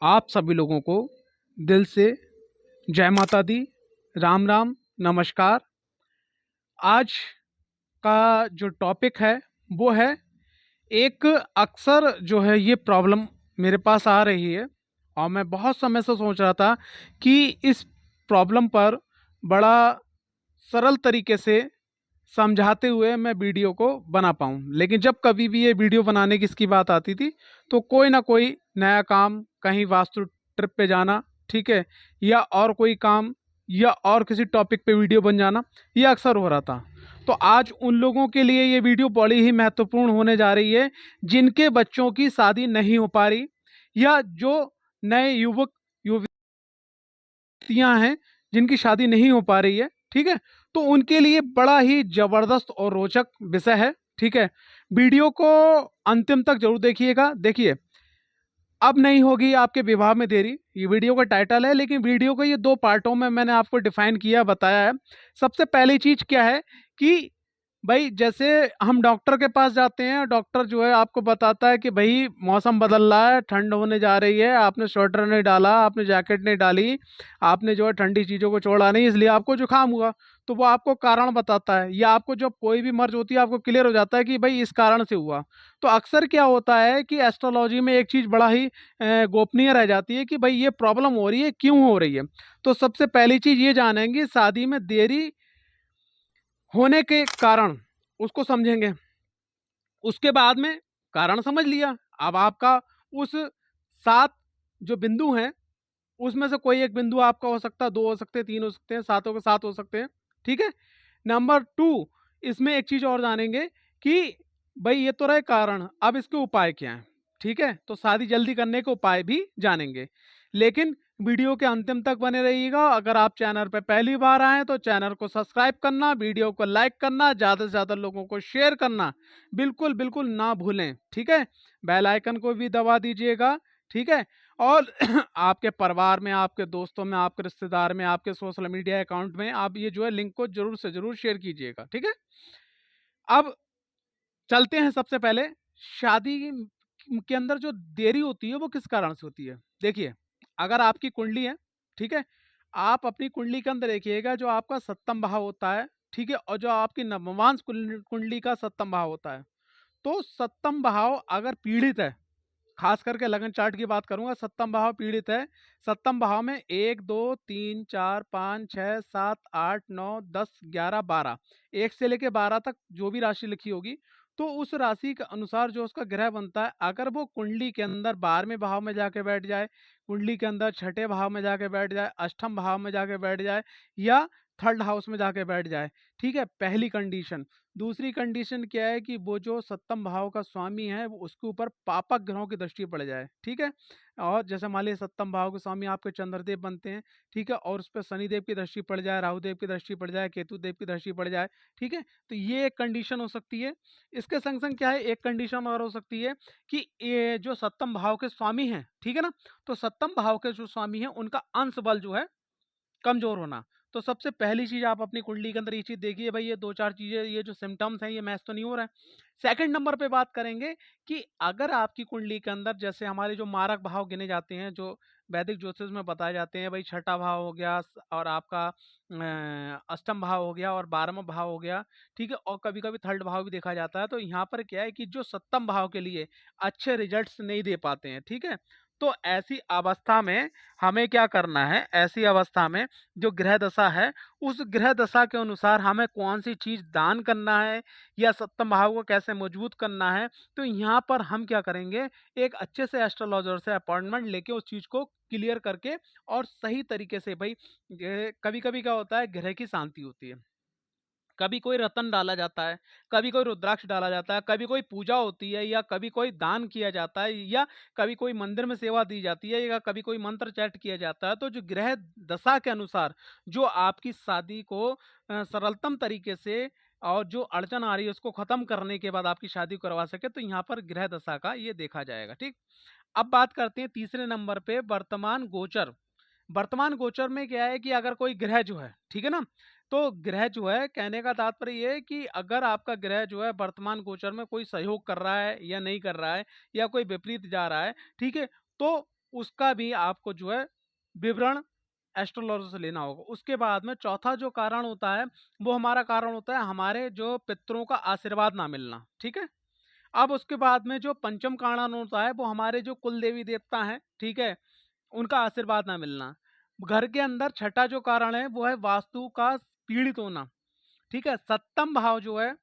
आप सभी लोगों को दिल से जय माता दी, राम राम, नमस्कार। आज का जो टॉपिक है वो है एक अक्सर जो है ये प्रॉब्लम मेरे पास आ रही है और मैं बहुत समय से सोच रहा था कि इस प्रॉब्लम पर बड़ा सरल तरीके से समझाते हुए मैं वीडियो को बना पाऊँ। लेकिन जब कभी भी ये वीडियो बनाने की इसकी बात आती थी तो कोई ना कोई नया काम, कहीं वास्तु ट्रिप पे जाना, ठीक है, या और कोई काम, या और किसी टॉपिक पे वीडियो बन जाना, ये अक्सर हो रहा था। तो आज उन लोगों के लिए ये वीडियो बड़ी ही महत्वपूर्ण होने जा रही है जिनके बच्चों की शादी नहीं हो पा रही, या जो नए युवक युवतियां हैं जिनकी शादी नहीं हो पा रही है, ठीक है। तो उनके लिए बड़ा ही जबरदस्त और रोचक विषय है, ठीक है। वीडियो को अंतिम तक जरूर देखिएगा। देखिए, अब नहीं होगी आपके विवाह में देरी, ये वीडियो का टाइटल है, लेकिन वीडियो को ये दो पार्टों में मैंने आपको डिफाइन किया, बताया है। सबसे पहली चीज क्या है कि भाई जैसे हम डॉक्टर के पास जाते हैं, डॉक्टर जो है आपको बताता है कि भाई मौसम बदल रहा है, ठंड होने जा रही है, आपने स्वेटर नहीं डाला, आपने जैकेट नहीं डाली, आपने जो है ठंडी चीज़ों को छोड़ा नहीं, इसलिए आपको जुकाम हुआ। तो वो आपको कारण बताता है, या आपको जब कोई भी मर्ज होती है आपको क्लियर हो जाता है कि भाई इस कारण से हुआ। तो अक्सर क्या होता है कि एस्ट्रोलॉजी में एक चीज़ बड़ा ही गोपनीय रह जाती है कि भाई ये प्रॉब्लम हो रही है, क्यों हो रही है। तो सबसे पहली चीज़ ये जानेंगे, शादी में देरी होने के कारण, उसको समझेंगे। उसके बाद में कारण समझ लिया, अब आपका उस 7 जो बिंदु हैं, उसमें से कोई एक बिंदु आपका हो सकता है, 2 हो सकते हैं, 3 हो सकते हैं, 7 के 7 हो सकते हैं, ठीक है। नंबर 2, इसमें एक चीज़ और जानेंगे कि भई ये तो रहे कारण, अब इसके उपाय क्या हैं, ठीक है। तो शादी जल्दी करने के उपाय भी जानेंगे। लेकिन वीडियो के अंतिम तक बने रहिएगा। अगर आप चैनल पे पहली बार आएँ तो चैनल को सब्सक्राइब करना, वीडियो को लाइक करना, ज़्यादा से ज़्यादा लोगों को शेयर करना बिल्कुल, बिल्कुल ना भूलें, ठीक है। बेल आइकन को भी दबा दीजिएगा, ठीक है। और आपके परिवार में, आपके दोस्तों में, आपके रिश्तेदार में, आपके सोशल मीडिया अकाउंट में आप ये जो है लिंक को ज़रूर से ज़रूर शेयर कीजिएगा, ठीक है। अब चलते हैं सबसे पहले, शादी के अंदर जो देरी होती है वो किस कारण से होती है। देखिए, अगर आपकी कुंडली है, ठीक है, आप अपनी कुंडली के अंदर देखिएगा जो आपका सप्तम भाव होता है, ठीक है, और जो आपकी नवमांश कुंडली का सप्तम भाव होता है। तो सप्तम भाव अगर पीड़ित है, खास करके लगन चार्ट की बात करूंगा, सप्तम भाव पीड़ित है, सप्तम भाव में 1 2 3 4 5 6 7 8 9 10 11 12, 1 से लेके 12 तक जो भी राशि लिखी होगी, तो उस राशि के अनुसार जो उसका ग्रह बनता है, अगर वो कुंडली के अंदर 12वें भाव में जाके बैठ जाए, कुंडली के अंदर छठे भाव में जाके बैठ जाए, अष्टम भाव में जाके बैठ जाए, या थर्ड हाउस में जाके बैठ जाए, ठीक है, पहली कंडीशन। दूसरी कंडीशन क्या है कि वो जो सप्तम भाव का स्वामी है वो उसके ऊपर पापक ग्रहों की दृष्टि पड़ जाए, ठीक है। और जैसे मान लीजिए सप्तम भाव के स्वामी आपके चंद्रदेव बनते हैं, ठीक है, और उस पर शनिदेव की दृष्टि पड़ जाए, राहु देव की दृष्टि पड़ जाए, केतु देव की दृष्टि पड़ जाए, ठीक है। तो ये एक कंडीशन हो सकती है। इसके संग संग क्या है, एक कंडीशन और हो सकती है कि ये जो सप्तम भाव के स्वामी हैं, ठीक है ना, तो सप्तम भाव के जो स्वामी हैं उनका अंश बल जो है कमज़ोर होना। तो सबसे पहली चीज़ आप अपनी कुंडली के अंदर ये चीज़ देखिए, भाई ये 2-4 चीज़ें, ये जो सिम्पटम्स हैं ये मैच तो नहीं हो रहा है। सेकंड नंबर पे बात करेंगे कि अगर आपकी कुंडली के अंदर जैसे हमारे जो मारक भाव गिने जाते हैं, जो वैदिक ज्योतिष में बताए जाते हैं, भाई छठा भाव हो गया, और आपका अष्टम भाव हो गया, और 12वां भाव हो गया, ठीक है, और कभी-कभी थर्ड भाव भी देखा जाता है। तो यहाँ पर क्या है कि जो सप्तम भाव के लिए अच्छे रिजल्ट्स नहीं दे पाते हैं, ठीक है। तो ऐसी अवस्था में हमें क्या करना है, ऐसी अवस्था में जो ग्रह दशा है, उस ग्रह दशा के अनुसार हमें कौन-सी चीज़ दान करना है, या सप्तम भाव को कैसे मजबूत करना है। तो यहाँ पर हम क्या करेंगे, एक अच्छे से एस्ट्रोलॉजर से अपॉइंटमेंट लेके उस चीज़ को क्लियर करके और सही तरीके से, भाई कभी-कभी क्या होता है, ग्रह की शांति होती है। कभी कोई रतन डाला जाता है, कभी कोई रुद्राक्ष डाला जाता है, कभी कोई पूजा होती है, या कभी कोई दान किया जाता है, या कभी कोई मंदिर में सेवा दी जाती है, या कभी कोई मंत्र चैट किया जाता है। तो जो ग्रह दशा के अनुसार जो आपकी शादी को सरलतम तरीके से, और जो अड़चन आ रही है उसको खत्म करने के बाद आपकी शादी करवा सके, तो यहाँ पर ग्रह दशा का ये देखा जाएगा, ठीक। अब बात करते हैं तीसरे नंबर पे, वर्तमान गोचर। वर्तमान गोचर में क्या है कि अगर कोई ग्रह जो है, ठीक है ना, तो ग्रह जो है, कहने का तात्पर्य ये है कि अगर आपका ग्रह जो है वर्तमान गोचर में कोई सहयोग कर रहा है या नहीं कर रहा है, या कोई विपरीत जा रहा है, ठीक है, तो उसका भी आपको जो है विवरण एस्ट्रोलॉजर से लेना होगा। उसके बाद में चौथा जो कारण होता है, वो हमारा कारण होता है हमारे जो पितरों का आशीर्वाद ना मिलना, ठीक है। अब उसके बाद में जो पंचम कारण होता है, वो हमारे जो कुल देवी देवता हैं, ठीक है, उनका आशीर्वाद ना मिलना। घर के अंदर छठा जो कारण है वो है वास्तु का पीड़ित होना, ठीक है। सप्तम भाव जो है,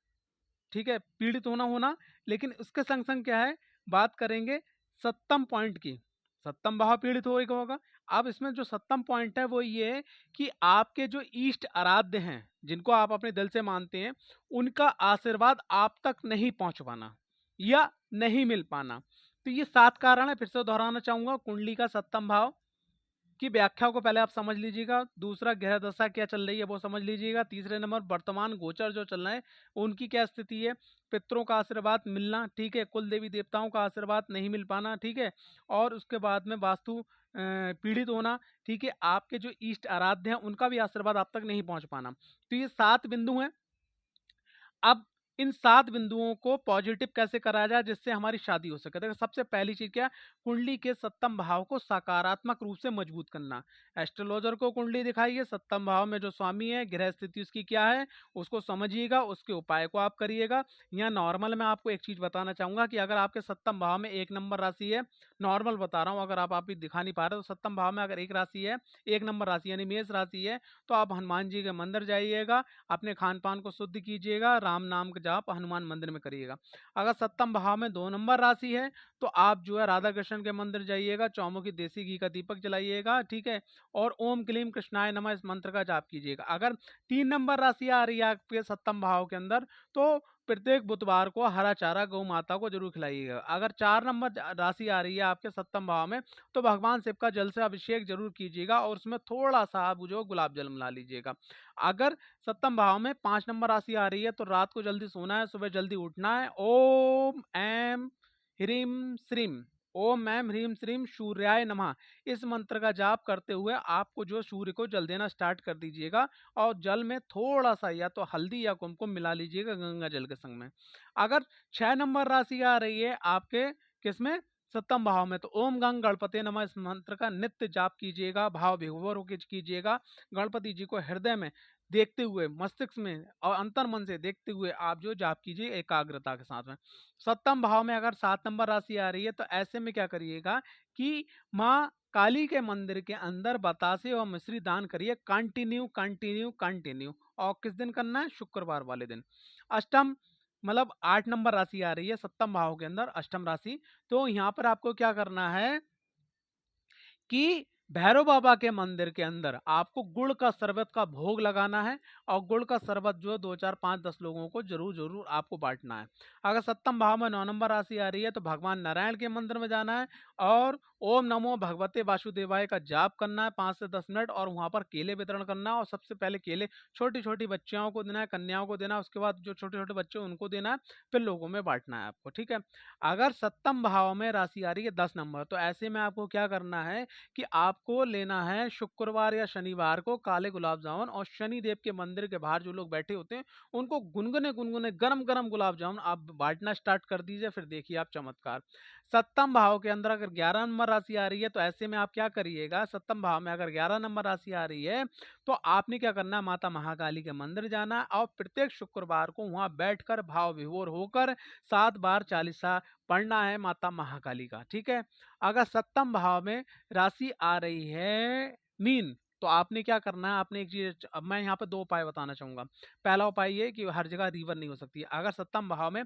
ठीक है, पीड़ित होना होना। लेकिन उसके संग संग क्या है, बात करेंगे सप्तम पॉइंट की। सप्तम भाव पीड़ित होगा। अब इसमें जो सप्तम पॉइंट है वो ये है कि आपके जो इष्ट आराध्य हैं, जिनको आप अपने दिल से मानते हैं, उनका आशीर्वाद आप तक नहीं पहुंच पाना या नहीं मिल पाना। तो ये 7 कारण है। फिर से दोहराना चाहूंगा, कुंडली का सप्तम भाव की व्याख्या को पहले आप समझ लीजिएगा। दूसरा, ग्रह दशा क्या चल रही है वो समझ लीजिएगा। तीसरे नंबर, वर्तमान गोचर जो चल रहा है उनकी क्या स्थिति है। पितरों का आशीर्वाद मिलना, ठीक है, कुल देवी देवताओं का आशीर्वाद नहीं मिल पाना, ठीक है। और उसके बाद में वास्तु पीड़ित होना, ठीक है। आपके जो इष्ट आराध्य हैं उनका भी आशीर्वाद आप तक नहीं पहुंच पाना। तो ये 7 बिंदु हैं। अब इन 7 बिंदुओं को पॉजिटिव कैसे करा जाए जिससे हमारी शादी हो सके। देखो, सबसे पहली चीज क्या है, कुंडली के सप्तम भाव को सकारात्मक रूप से मजबूत करना। एस्ट्रोलॉजर को कुंडली दिखाइए, सप्तम भाव में जो स्वामी है, ग्रह स्थिति उसकी क्या है, उसको समझिएगा, उसके उपाय को आप करिएगा। यहाँ नॉर्मल में आपको एक चीज बताना चाहूंगा कि अगर आपके सप्तम भाव में 1 नंबर राशि है, नॉर्मल बता रहा हूँ, अगर आप भी दिखा नहीं पा रहे तो सप्तम भाव में अगर एक राशि है, 1 नंबर राशि यानी मेष राशि है, तो आप हनुमान जी के मंदिर जाइएगा, अपने खान पान को शुद्ध कीजिएगा, राम नाम का जाप हनुमान मंदिर में करिएगा। अगर सप्तम भाव में 2 नंबर राशि है, तो आप जो है राधा कृष्ण के मंदिर जाइएगा, चौमुखी देसी घी का दीपक जलाइएगा, ठीक है, और ओम क्लीम कृष्णाय नमः इस मंत्र का जाप कीजिएगा। अगर 3 नंबर राशि आ रही है आपके सप्तम भाव के अंदर, तो प्रत्येक बुधवार को हरा चारा गौ माता को जरूर खिलाइएगा। अगर 4 नंबर राशि आ रही है आपके सप्तम भाव में, तो भगवान शिव का जल से अभिषेक जरूर कीजिएगा और उसमें थोड़ा सा आप जो गुलाब जल मिला लीजिएगा। अगर सप्तम भाव में 5 नंबर राशि आ रही है, तो रात को जल्दी सोना है, सुबह जल्दी उठना है। ओम ऐम ह्रीम श्रीम, ओम ऐम ह्रीम श्रीम सूर्याय नमः, इस मंत्र का जाप करते हुए आपको जो सूर्य को जल देना स्टार्ट कर दीजिएगा और जल में थोड़ा सा या तो हल्दी या कुमकुम मिला लीजिएगा गंगा जल के संग में। अगर 6 नंबर राशि आ रही है आपके किसमें, सप्तम भाव में, तो ओम गंग गणपति नमः इस मंत्र का नित्य जाप कीजिएगा, भाव विभोर होकर कीजिएगा। गणपति जी को हृदय में देखते हुए, मस्तिष्क में और अंतर मन से देखते हुए आप जो जाप कीजिए एकाग्रता के साथ में। सप्तम भाव में अगर 7 नंबर राशि आ रही है, तो ऐसे में क्या करिएगा कि माँ काली के मंदिर के अंदर बतासे और मिश्री दान करिए, कंटिन्यू कंटिन्यू कंटिन्यू। और किस दिन करना है, शुक्रवार वाले दिन। अष्टम, मतलब 8 नंबर राशि आ रही है सप्तम भाव के अंदर, अष्टम राशि, तो यहाँ पर आपको क्या करना है कि भैरव बाबा के मंदिर के अंदर आपको गुड़ का शरबत का भोग लगाना है और गुड़ का शरबत जो 2 4 5 10 लोगों को जरूर जरूर आपको बांटना है। अगर सप्तम भाव में 9 नंबर राशि आ रही है, तो भगवान नारायण के मंदिर में जाना है और ओम नमो भगवते वासुदेवाय का जाप करना है 5 से 10 मिनट, और वहां पर केले वितरण करना है। और सबसे पहले केले छोटी छोटी बच्चियों को देना है, कन्याओं को देना है, उसके बाद जो छोटे छोटे बच्चे उनको देना है, फिर लोगों में बांटना है आपको, ठीक है। अगर सप्तम भाव में राशि आ रही है 10 नंबर, तो ऐसे में आपको क्या करना है कि आपको लेना है शुक्रवार या शनिवार को काले गुलाब जामुन, और शनि देव के मंदिर के बाहर जो लोग बैठे होते हैं उनको गुनगुने गुनगुने गरम गरम गुलाब जामुन आप बांटना स्टार्ट कर दीजिए, फिर देखिए आप चमत्कार। सप्तम भाव के अंदर अगर 11 नंबर राशि आ रही है, तो ऐसे में आप क्या करिएगा, सप्तम भाव में अगर 11 नंबर राशि आ रही है, तो आपने क्या करना है, माता महाकाली के मंदिर जाना है और प्रत्येक शुक्रवार को वहां बैठकर भाव विभोर होकर 7 बार चालीसा पढ़ना है माता महाकाली का, ठीक है। अगर सप्तम भाव में राशि आ रही है मीन, तो आपने क्या करना है, आपने एक चीज, अब मैं यहाँ पे 2 उपाय बताना चाहूंगा। पहला उपाय ये कि हर जगह रिवर नहीं हो सकती। अगर सप्तम भाव में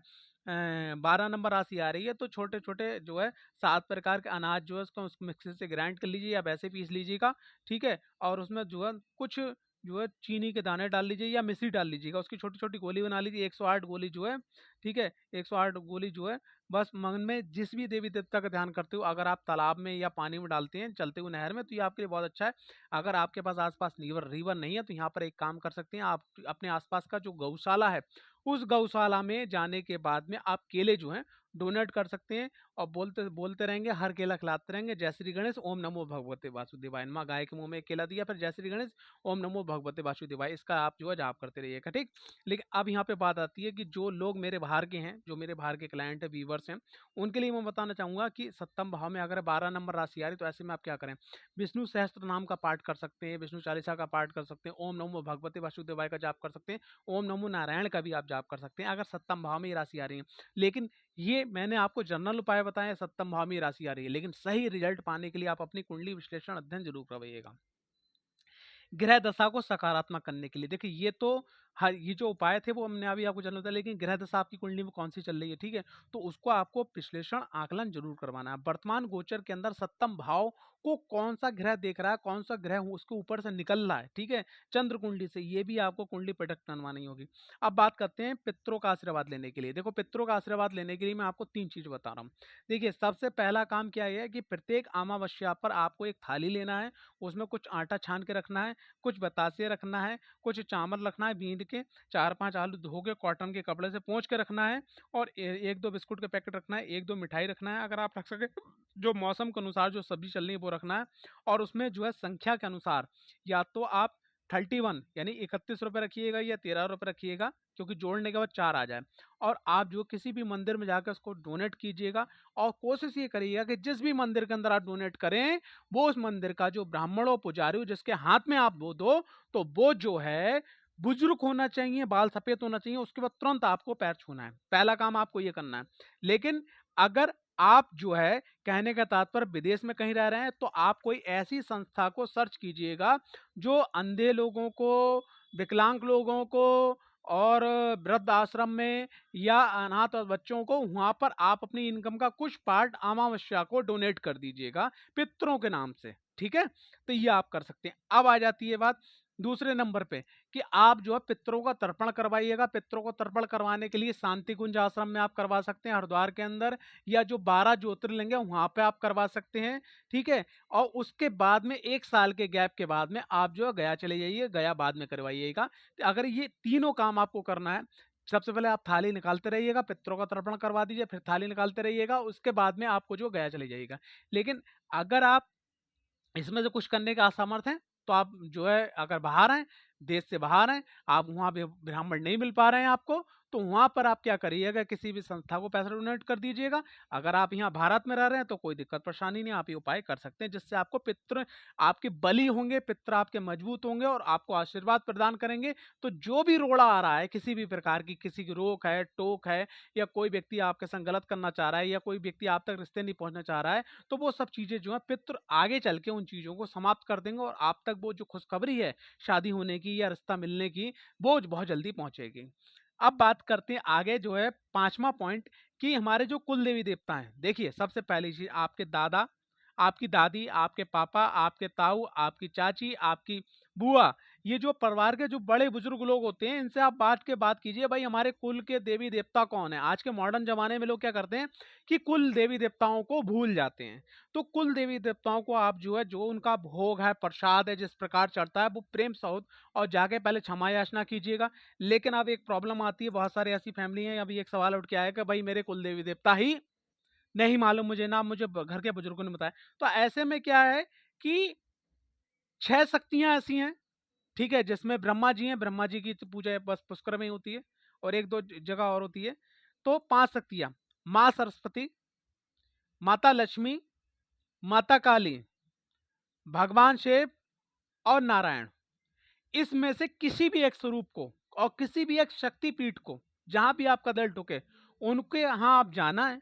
12 नंबर राशि आ रही है, तो छोटे छोटे जो है 7 प्रकार के अनाज जो है उसको मिक्सी से ग्राइंड कर लीजिए या वैसे पीस लीजिएगा, ठीक है। और उसमें जो है कुछ जो है चीनी के दाने डाल लीजिए या मिश्री डाल लीजिएगा, उसकी छोटी छोटी गोली बना लीजिए, 108 गोली जो है, ठीक है, 108 गोली जो है, बस मन में जिस भी देवी देवता का ध्यान करते हो, अगर आप तालाब में या पानी में डालते हैं चलते हुए नहर में, तो ये आपके लिए बहुत अच्छा है। अगर आपके पास आसपास रिवर रिवर नहीं है, तो यहाँ पर एक काम कर सकते हैं, आप अपने आसपास का जो गौशाला है, उस गौशाला में जाने के बाद में आप केले जो हैं डोनेट कर सकते हैं और बोलते बोलते रहेंगे, हर केला खिलाते रहेंगे, जय श्री गणेश, ओम नमो भगवते वासुदेवाय नमः। गाय के मुंह में एक केला दिया, फिर जय श्री गणेश, ओम नमो भगवते वासुदेवाय, इसका आप जो है जाप करते रहिएगा, ठीक। लेकिन अब यहाँ पे बात आती है कि जो लोग मेरे बाहर के हैं, जो मेरे बाहर के क्लाइंट है, व्यूवर्स हैं, उनके लिए मैं बताना चाहूंगा कि सप्तम भाव में अगर 12 नंबर राशि आ रही, तो ऐसे में आप क्या करें, विष्णु सहस्त्र नाम का पाठ कर सकते हैं, विष्णु चालीसा का पाठ कर सकते हैं, ओम नमो भगवते वासुदेवाय का जाप कर सकते हैं, ओम नमो नारायण का भी आप जाप कर सकते हैं, अगर सप्तम भाव में ये राशि आ रही है। लेकिन ये मैंने आपको जनरल उपाय बताया, सप्तम भाव में ये राशि आ रही है, लेकिन सही रिजल्ट पाने के लिए आप अपनी कुंडली विश्लेषण अध्ययन जरूर करवाइएगा। ग्रह दशा को सकारात्मक करने के लिए देखिए, ये तो हर ये जो उपाय थे वो हमने अभी आपको जनरल बताया, लेकिन ग्रह दशा आपकी कुंडली में कौन सी चल रही है, ठीक है, तो उसको आपको विश्लेषण आकलन जरूर करवाना है। वर्तमान गोचर के अंदर सप्तम भाव को कौन सा ग्रह देख रहा है, कौन सा ग्रह उसके ऊपर से निकल रहा है, ठीक है, चंद्र कुंडली से, ये भी आपको कुंडली प्रोडक्ट करवानी होगी। अब बात करते हैं पितरों का आशीर्वाद लेने के लिए। देखो, पितरों का आशीर्वाद लेने के लिए मैं आपको 3 चीज बता रहा हूँ। देखिए, सबसे पहला काम क्या है कि प्रत्येक अमावस्या पर आपको एक थाली लेना है, उसमें कुछ आटा छान के रखना है, कुछ बतासे रखना है, कुछ चावल रखना है बीन के, 4-5 आलू धो के कॉटन के कपड़े से पोंछ के रखना है, और 1-2 बिस्कुट के पैकेट रखना है, 1-2 मिठाई रखना है, अगर आप रख सके जो मौसम के अनुसार जो सब्जी चल रही है वो रखना है। और उसमें जो है संख्या के अनुसार या तो आप 31 यानी 31 रुपए रखिएगा या 13 रुपए रखिएगा, क्योंकि जोड़ने के बाद 4 आ जाए। और आप जो किसी भी मंदिर में जाकर उसको डोनेट कीजिएगा, और कोशिश ये करिएगा कि जिस भी मंदिर के अंदर आप डोनेट करें, वो उस मंदिर का जो ब्राह्मण हो, पुजारी हो, जिसके हाथ में आप वो दो, तो वो जो है बुजुर्ग होना चाहिए, बाल सफेद होना चाहिए, उसके बाद तुरंत आपको पैर छूना है। पहला काम आपको ये करना है। लेकिन अगर आप जो है, कहने का तात्पर्य विदेश में कहीं रह रहे हैं, तो आप कोई ऐसी संस्था को सर्च कीजिएगा जो अंधे लोगों को, विकलांग लोगों को, और वृद्ध आश्रम में या अनाथ बच्चों को, वहां पर आप अपनी इनकम का कुछ पार्ट अमावस्या को डोनेट कर दीजिएगा पितरों के नाम से, ठीक है। तो ये आप कर सकते हैं। अब आ जाती है बात दूसरे नंबर पे कि आप जो है पितरों का तर्पण करवाइएगा। पितरों को तर्पण करवाने के लिए शांति कुंज आश्रम में आप करवा सकते हैं, हरिद्वार के अंदर, या जो 12 ज्योतिर्लिंग है वहां पे आप करवा सकते हैं, ठीक है। और उसके बाद में 1 साल के गैप के बाद में आप जो है गया चले जाइए, गया बाद में करवाइएगा। अगर ये तीनों काम आपको करना है, सबसे पहले आप थाली निकालते रहिएगा, पितरों का तर्पण करवा दीजिए, फिर थाली निकालते रहिएगा, उसके बाद में आपको जो गया चले जाइएगा। लेकिन अगर आप इसमें से कुछ करने के असमर्थ हैं, तो आप जो है, अगर बाहर हैं, देश से बाहर हैं, आप वहाँ पे ब्राह्मण नहीं मिल पा रहे हैं आपको, तो वहाँ पर आप क्या करिएगा, किसी भी संस्था को पैसा डोनेट कर दीजिएगा। अगर आप यहाँ भारत में रह रहे हैं तो कोई दिक्कत परेशानी नहीं, आप ये उपाय कर सकते हैं, जिससे आपको पितृ आपके बली होंगे, पितृ आपके मजबूत होंगे और आपको आशीर्वाद प्रदान करेंगे। तो जो भी रोड़ा आ रहा है, किसी भी प्रकार की, किसी की रोक है, टोक है, या कोई व्यक्ति आपके संग गलत करना चाह रहा है, या कोई व्यक्ति आप तक रिश्ते नहीं पहुंचना चाह रहा है, तो वो सब चीजें जो है पितृ आगे चल के उन चीजों को समाप्त कर देंगे, और आप तक वो जो खुशखबरी है शादी होने की या रिश्ता मिलने की, वो बहुत जल्दी पहुंचेगी। अब बात करते हैं आगे जो है 5वां पॉइंट, कि हमारे जो कुल देवी देवता हैं। देखिए, सबसे पहली चीज, आपके दादा, आपकी दादी, आपके पापा, आपके ताऊ, आपकी चाची, आपकी बुआ, ये जो परिवार के जो बड़े बुजुर्ग लोग होते हैं, इनसे आप बात कीजिए, भाई हमारे कुल के देवी देवता कौन है। आज के मॉडर्न जमाने में लोग क्या करते हैं कि कुल देवी देवताओं को भूल जाते हैं। तो कुल देवी देवताओं को आप जो है, जो उनका भोग है, प्रसाद है, जिस प्रकार चढ़ता है, वो प्रेम सहित और जाके पहले क्षमा याचना कीजिएगा। लेकिन अब एक प्रॉब्लम आती है, बहुत सारी ऐसी फैमिली है, अभी एक सवाल उठ के आया कि भाई मेरे कुल देवी देवता ही नहीं मालूम, मुझे ना, मुझे घर के बुजुर्गों ने बताया। तो ऐसे में क्या है कि 6 शक्तियां ऐसी हैं, ठीक है, जिसमें ब्रह्मा जी हैं, ब्रह्मा जी की तो पूजा बस पुष्कर में ही होती है, और 1-2 जगह और होती है। तो 5 शक्तियां, माँ सरस्वती, माता लक्ष्मी, माता काली, भगवान शिव और नारायण। इसमें से किसी भी एक स्वरूप को और किसी भी एक शक्ति पीठ को, जहां भी आपका दिल ठुके, उनके यहाँ आप जाना है,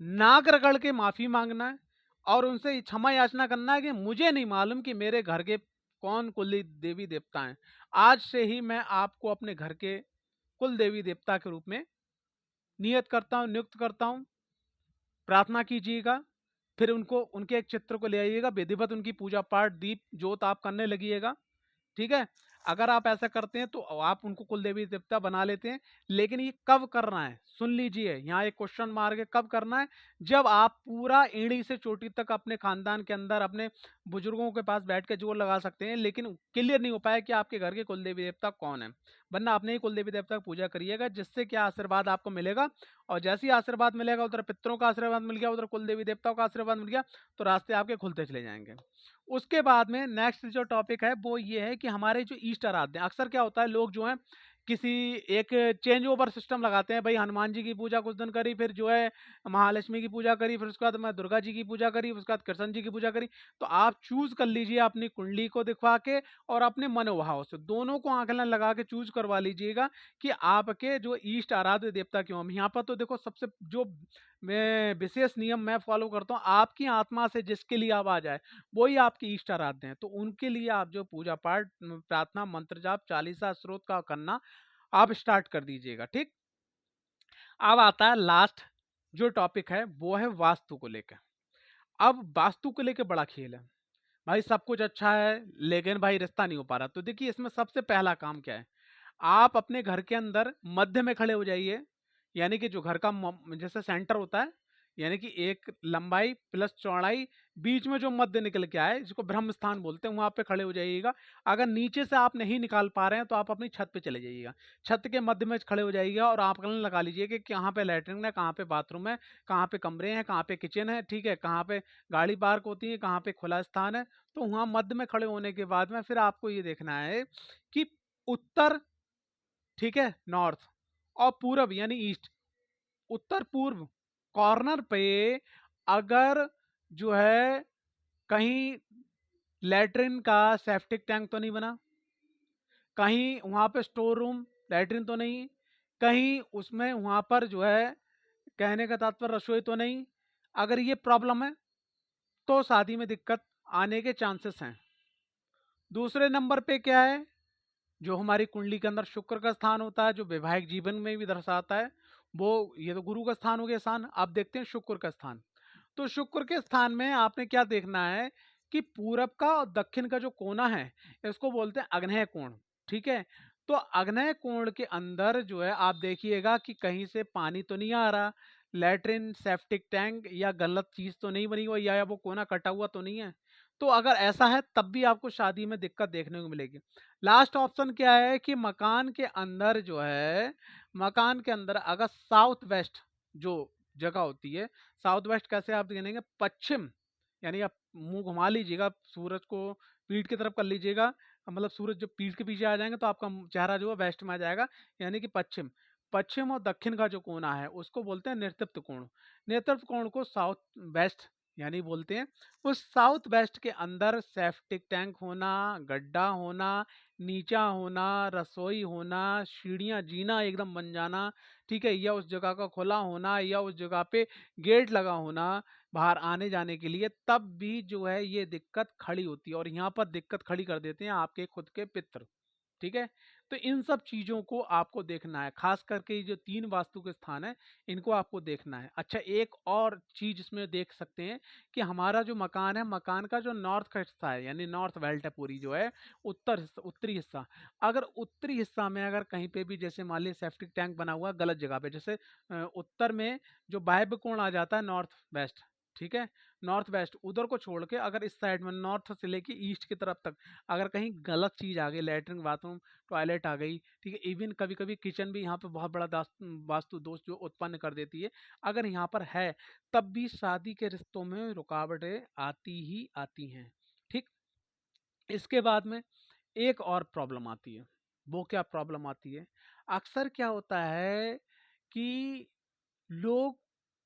नाक रगड़ के माफी मांगना है, और उनसे क्षमा याचना करना है कि मुझे नहीं मालूम कि मेरे घर के कौन कुल देवी देवता हैं। आज से ही मैं आपको अपने घर के कुल देवी देवता के रूप में नियत करता हूँ, नियुक्त करता हूँ। प्रार्थना कीजिएगा, फिर उनको, उनके एक चित्र को ले आइएगा, विधिवत उनकी पूजा पाठ, दीप जोत आप करने लगिएगा, ठीक है। अगर आप ऐसा करते हैं तो आप उनको कुल देवी देवता बना लेते हैं। लेकिन ये कब करना है, सुन लीजिए, यहाँ एक क्वेश्चन मार्क है, कब करना है? जब आप पूरा एड़ी से चोटी तक अपने खानदान के अंदर अपने बुजुर्गों के पास बैठ के जोर लगा सकते हैं, लेकिन क्लियर नहीं हो पाया कि आपके घर के कुल देवी देवता कौन है। वरना अपने ही कुल देवी देवता की पूजा करिएगा, जिससे क्या आशीर्वाद आपको मिलेगा। और जैसे ही आशीर्वाद मिलेगा, उधर पितरों का आशीर्वाद मिल गया, उधर कुल देवी देवताओं का आशीर्वाद मिल गया, तो रास्ते आपके खुलते चले जाएंगे। उसके बाद में नेक्स्ट जो टॉपिक है वो ये है कि हमारे जो ईस्ट आराध्य हैं, अक्सर क्या होता है, लोग जो है किसी एक चेंज ओवर सिस्टम लगाते हैं। भाई हनुमान जी की पूजा कुछ दिन करी, फिर जो है महालक्ष्मी की पूजा करी, फिर उसके बाद मैं दुर्गा जी की पूजा करी, उसके बाद कृष्ण जी की पूजा करी। तो आप चूज कर लीजिए अपनी कुंडली को दिखवा के और अपने मनोभाव से, दोनों को आंकलन लगा के चूज करवा लीजिएगा कि आपके जो ईस्ट आराध्य देवता क्यों हम। यहाँ पर तो देखो, सबसे जो मैं विशेष नियम मैं फॉलो करता हूँ, आपकी आत्मा से जिसके लिए आवाज आए वही आपके इष्ट आराध्य हैं। तो उनके लिए आप जो पूजा पाठ, प्रार्थना, मंत्र जाप, चालीसा, स्रोत का करना आप स्टार्ट कर दीजिएगा। ठीक, अब आता है लास्ट जो टॉपिक है, वो है वास्तु को लेकर। अब वास्तु को लेकर बड़ा खेल है भाई, सब कुछ अच्छा है लेकिन भाई रिश्ता नहीं हो पा रहा। तो देखिए, इसमें सबसे पहला काम क्या है, आप अपने घर के अंदर मध्य में खड़े हो जाइए। यानी कि जो घर का जैसे सेंटर होता है, यानी कि एक लंबाई प्लस चौड़ाई, बीच में जो मध्य निकल के आए, जिसको ब्रह्म स्थान बोलते हैं, वहां पे खड़े हो जाइएगा। अगर नीचे से आप नहीं निकाल पा रहे हैं तो आप अपनी छत पे चले जाइएगा, छत के मध्य में खड़े हो जाइएगा और आप आकलन लगा लीजिए कि कहाँ पे लैट्रिन है, कहाँ पे बाथरूम है, कहाँ पे कमरे हैं, कहाँ पे किचन है, ठीक है, कहाँ पे गाड़ी पार्क होती है, कहाँ पे खुला स्थान है। तो वहां मध्य में खड़े होने के बाद में फिर आपको ये देखना है कि उत्तर, ठीक है, नॉर्थ, और पूरब यानी ईस्ट, उत्तर पूर्व कॉर्नर पे अगर जो है कहीं लैट्रिन का सेप्टिक टैंक तो नहीं बना, कहीं वहां पे स्टोर रूम लैट्रिन तो नहीं, कहीं उसमें वहां पर जो है कहने का तात्पर्य रसोई तो नहीं, अगर ये प्रॉब्लम है तो शादी में दिक्कत आने के चांसेस हैं। दूसरे नंबर पे क्या है, जो हमारी कुंडली के अंदर शुक्र का स्थान होता है, जो वैवाहिक जीवन में भी दर्शाता है, वो ये तो गुरु का स्थान हो गया स्थान। अब देखते हैं शुक्र का स्थान। तो शुक्र के स्थान में आपने क्या देखना है कि पूरब का और दक्षिण का जो कोना है, इसको बोलते हैं अग्नेय कोण। ठीक है, तो अग्नेय कोण के अंदर जो है आप देखिएगा कि कहीं से पानी तो नहीं आ रहा, लैट्रिन, सेप्टिक टैंक या गलत चीज तो नहीं बनी हुई, या वो कोना कटा हुआ तो नहीं है। तो अगर ऐसा है तब भी आपको शादी में दिक्कत देखने को मिलेगी। लास्ट ऑप्शन क्या है कि मकान के अंदर जो है, मकान के अंदर अगर साउथ वेस्ट जो जगह होती है, साउथ वेस्ट कैसे आप गिनेंगे, पश्चिम, यानी आप मुंह घुमा लीजिएगा, सूरज को पीठ की तरफ कर लीजिएगा, मतलब सूरज जब पीठ के पीछे आ जाएंगे तो आपका चेहरा जो है वेस्ट में आ जाएगा, यानी कि पश्चिम। पश्चिम और दक्षिण का जो कोना है उसको बोलते हैं नेतृत्व कोण। नेतृत्व कोण को साउथ वेस्ट यानी बोलते हैं। उस साउथ वेस्ट के अंदर सेप्टिक टैंक होना, गड्ढा होना, नीचा होना, रसोई होना, सीढ़ियां जीना एकदम बन जाना, ठीक है, या उस जगह का खुला होना, या उस जगह पे गेट लगा होना बाहर आने जाने के लिए, तब भी जो है ये दिक्कत खड़ी होती है। और यहाँ पर दिक्कत खड़ी कर देते हैं आपके खुद के पितर। ठीक है, तो इन सब चीजों को आपको देखना है, खास करके ये जो 3 वास्तु के स्थान है इनको आपको देखना है। अच्छा, एक और चीज इसमें देख सकते हैं कि हमारा जो मकान है, मकान का जो नॉर्थ का हिस्सा है, यानी नॉर्थ बेल्ट है पूरी जो है, उत्तर हिस्सा, उत्तरी हिस्सा, अगर उत्तरी हिस्सा में अगर कहीं पे भी जैसे मान लीजिए सेप्टिक टैंक बना हुआ है गलत जगह पे, जैसे उत्तर में जो वायव्य कोण आ जाता है नॉर्थ वेस्ट, ठीक है, नॉर्थ वेस्ट, उधर को छोड़ के अगर इस साइड में नॉर्थ से लेके ईस्ट की तरफ तक अगर कहीं गलत चीज आ गई, लैट्रिन, बाथरूम, टॉयलेट आ गई, ठीक है, इवन कभी कभी किचन भी यहाँ पे बहुत बड़ा वास्तु दोष जो उत्पन्न कर देती है, अगर यहाँ पर है, तब भी शादी के रिश्तों में रुकावटें आती ही आती हैं। ठीक, इसके बाद में एक और प्रॉब्लम आती है। वो क्या प्रॉब्लम आती है, अक्सर क्या होता है कि लोग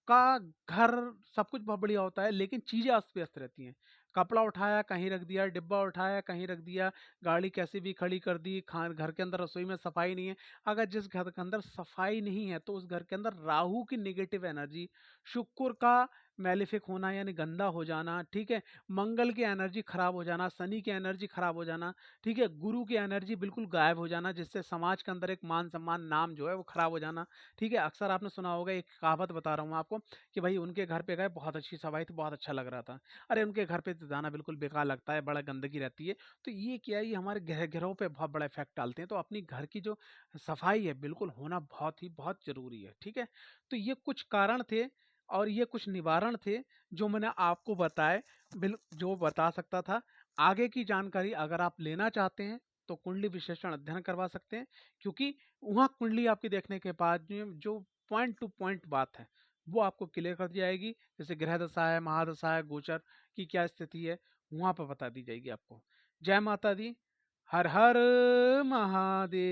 का घर सब कुछ बहुत बढ़िया होता है लेकिन चीजें अस्त व्यस्त रहती हैं। कपड़ा उठाया कहीं रख दिया, डिब्बा उठाया कहीं रख दिया, गाड़ी कैसे भी खड़ी कर दी, खान घर के अंदर रसोई में सफाई नहीं है। अगर जिस घर के अंदर सफाई नहीं है तो उस घर के अंदर राहु की नेगेटिव एनर्जी, शुक्र का मैलिफिक होना यानी गंदा हो जाना, ठीक है, मंगल की एनर्जी खराब हो जाना, शनि की एनर्जी खराब हो जाना, ठीक है, गुरु की एनर्जी बिल्कुल गायब हो जाना, जिससे समाज के अंदर एक मान सम्मान नाम जो है वो खराब हो जाना, ठीक है। अक्सर आपने सुना होगा, एक कहावत बता रहा हूँ मैं आपको कि भाई उनके घर पे गए, बहुत अच्छी सफाई थी, बहुत अच्छा लग रहा था, अरे उनके घर पे तो जाना बिल्कुल बेकार लगता है, बड़ा गंदगी रहती है। तो ये क्या है, ये हमारे घरों पे बहुत बड़ा इफेक्ट डालते हैं। तो अपनी घर की जो सफाई है बिल्कुल होना बहुत ज़रूरी है, ठीक है। तो ये कुछ कारण थे और ये कुछ निवारण थे जो मैंने आपको बताए, जो बता सकता था। आगे की जानकारी अगर आप लेना चाहते हैं तो कुंडली विश्लेषण अध्ययन करवा सकते हैं, क्योंकि वहाँ कुंडली आपकी देखने के बाद जो पॉइंट टू पॉइंट बात है वो आपको क्लियर कर दी जाएगी। जैसे ग्रह दशा है, महादशा है, गोचर की क्या स्थिति है, वहाँ पर बता दी जाएगी आपको। जय माता दी। हर हर महादेव।